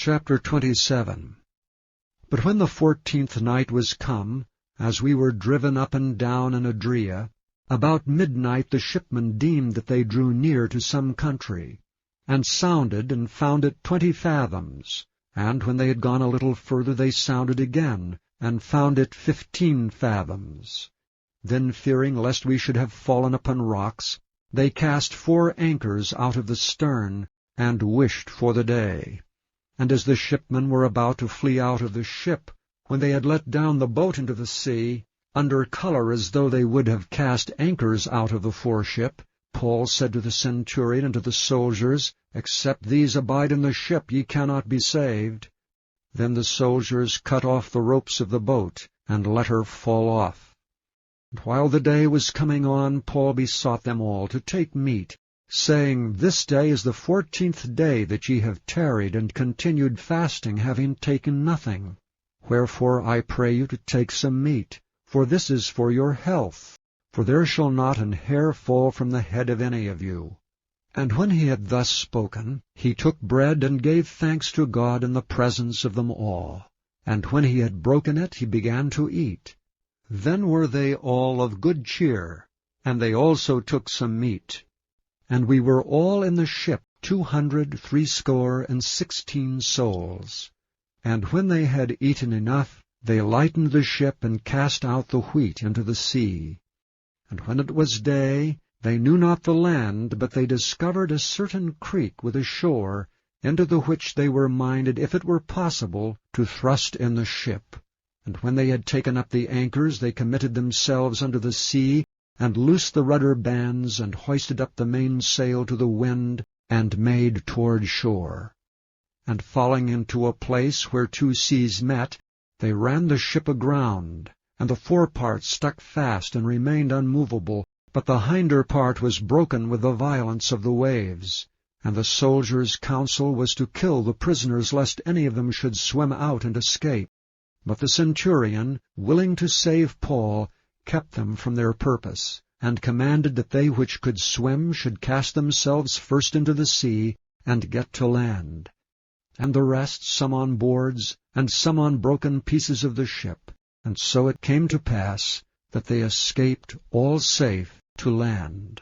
Chapter 27. But when the 14th night was come, as we were driven up and down in Adria, about midnight the shipmen deemed that they drew near to some country, and sounded, and found it 20 fathoms. And when they had gone a little further, they sounded again, and found it 15 fathoms. Then, fearing lest we should have fallen upon rocks, they cast 4 anchors out of the stern, and wished for the day. And as the shipmen were about to flee out of the ship, when they had let down the boat into the sea, under colour as though they would have cast anchors out of the foreship, Paul said to the centurion and to the soldiers, Except these abide in the ship, ye cannot be saved. Then the soldiers cut off the ropes of the boat, and let her fall off. And while the day was coming on, Paul besought them all to take meat, saying, This day is the 14th day that ye have tarried and continued fasting, having taken nothing. Wherefore I pray you to take some meat, for this is for your health, for there shall not an hair fall from the head of any of you. And when he had thus spoken, he took bread and gave thanks to God in the presence of them all. And when he had broken it, he began to eat. Then were they all of good cheer, and they also took some meat. And we were all in the ship 260 souls. And when they had eaten enough, they lightened the ship and cast out the wheat into the sea. And when it was day, they knew not the land, but they discovered a certain creek with a shore, into the which they were minded, if it were possible, to thrust in the ship. And when they had taken up the anchors, they committed themselves unto the sea, and loosed the rudder bands, and hoisted up the mainsail to the wind, and made toward shore. And falling into a place where 2 seas met, they ran the ship aground, and the forepart stuck fast and remained unmovable, but the hinder part was broken with the violence of the waves. And the soldiers' counsel was to kill the prisoners, lest any of them should swim out and escape. But the centurion, willing to save Paul, kept them from their purpose, and commanded that they which could swim should cast themselves first into the sea, and get to land. And the rest, some on boards, and some on broken pieces of the ship. And so it came to pass that they escaped all safe to land.